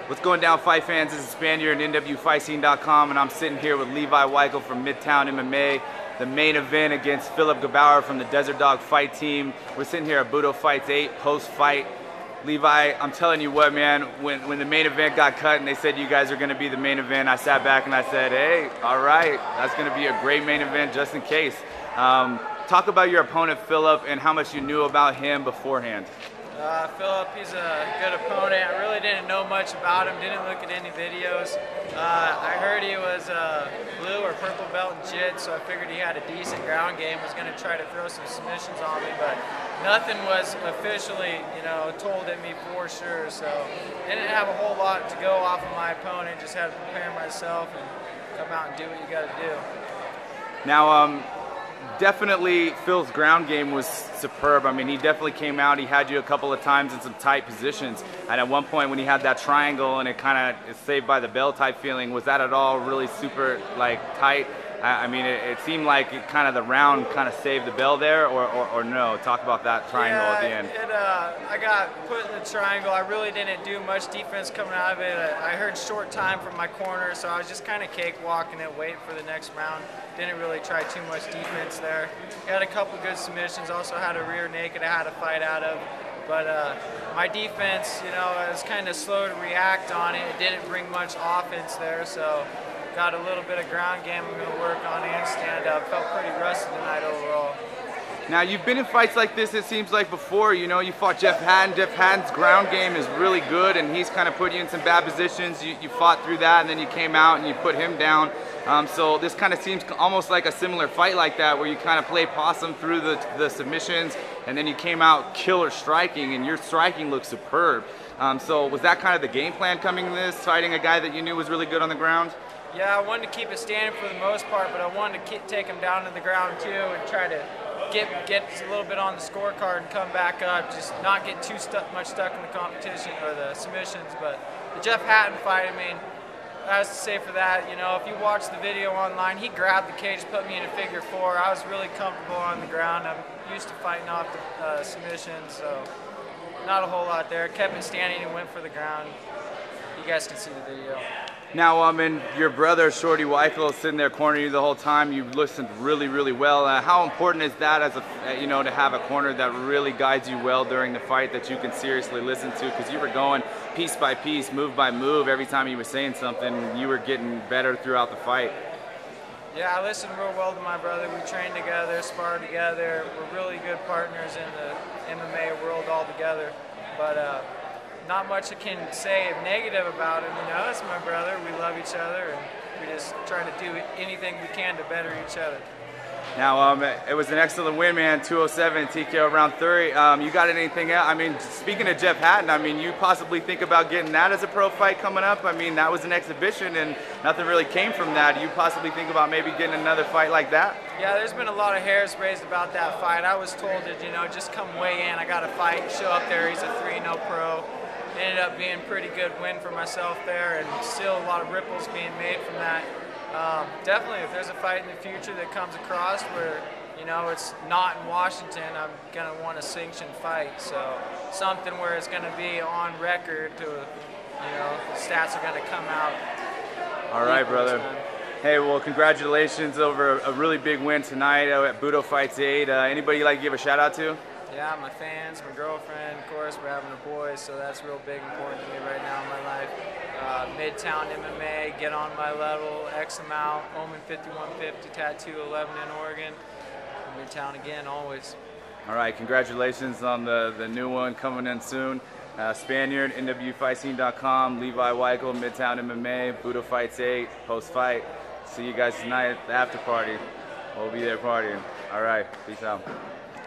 What's going down, fight fans? This is Spaniard and NWFightScene.com, and I'm sitting here with Levi Weikel from Midtown MMA, the main event against Philip Gebauer from the Desert Dog Fight Team. We're sitting here at Budo Fights 8, post-fight. Levi, I'm telling you what, man, when the main event got cut and they said you guys are going to be the main event, I sat back and I said, hey, all right, that's going to be a great main event just in case. Talk about your opponent, Philip, and how much you knew about him beforehand. Philip, he's a good opponent. I really didn't know much about him, didn't look at any videos. I heard he was blue or purple belt in jiu, so I figured he had a decent ground game, was going to try to throw some submissions on me, but nothing was officially, told at me for sure, so didn't have a whole lot to go off of my opponent, just had to prepare myself and come out and do what you got to do. Now, definitely Phil's ground game was superb. I mean, he definitely came out, he had you a couple of times in some tight positions, and at one point when he had that triangle and it kind of is saved by the bell type feeling, was that at all really super tight? I mean, it seemed like it kind of the round kind of saved the bell there, or no? Talk about that triangle at the end. I got put in the triangle. I really didn't do much defense coming out of it. I heard short time from my corner, so I was just kind of cakewalking it, waiting for the next round. Didn't really try too much defense there. Had a couple good submissions, also had a rear naked I had to fight out of. But my defense, I was kind of slow to react on it. It didn't bring much offense there, so got a little bit of ground game I'm going to work on and stand up. Felt pretty rusty tonight overall. Now, you've been in fights like this, it seems like before. You fought Jeff Hatton. Jeff Hatton's ground game is really good, and he's kind of put you in some bad positions. You fought through that, and then you came out and you put him down. So this kind of seems almost like a similar fight like that, where you kind of play possum through the submissions, and then you came out killer striking, and your striking looked superb. So was that kind of the game plan coming in this, fighting a guy that you knew was really good on the ground? Yeah, I wanted to keep it standing for the most part, but I wanted to take him down to the ground too and try to get a little bit on the scorecard and come back up, just not get too much stuck in the competition or the submissions. But the Jeff Hatton fight, I mean, I have to say for that, if you watch the video online, he grabbed the cage, put me in a figure four. I was really comfortable on the ground. I'm used to fighting off the submissions, so not a whole lot there. Kept it standing and went for the ground. You guys can see the video. Now, and your brother, Shorty Weikel, sitting there cornering you the whole time. You listened really, really well. How important is that as to have a corner that really guides you well during the fight, that you can seriously listen to? Because you were going piece by piece, move by move. Every time he was saying something, you were getting better throughout the fight. Yeah, I listened real well to my brother. We trained together, sparred together. We're really good partners in the MMA world all together. But not much I can say negative about him. That's my brother. We love each other, and we just try to do anything we can to better each other. Now, it was an excellent win, man. 207 TKO round 3. You got anything else? I mean, speaking of Jeff Hatton, I mean, you possibly think about getting that as a pro fight coming up? I mean, that was an exhibition, and nothing really came from that. You possibly think about maybe getting another fight like that? Yeah, there's been a lot of hairs raised about that fight. I was told that, just come weigh in. I got to fight, show up there. He's a 3-0 pro. Ended up being a pretty good win for myself there, and still a lot of ripples being made from that. Definitely, if there's a fight in the future that comes across where, it's not in Washington, I'm going to want a sanctioned fight. So something where it's going to be on record to, the stats are going to come out. All right, brother. Hey, well, congratulations over a really big win tonight at Budo Fights 8. Anybody you'd like to give a shout out to? Yeah, my fans, my girlfriend, of course, we're having a boy, so that's real big, important to me right now in my life. Midtown MMA, get on my level, X amount, Omen 5150, Tattoo 11 in Oregon. Midtown again, always. All right, congratulations on the new one coming in soon. Spaniard, NWFightScene.com, Levi Weikel, Midtown MMA, Budo Fights 8, post-fight. See you guys tonight at the after party. We'll be there partying. All right, peace out.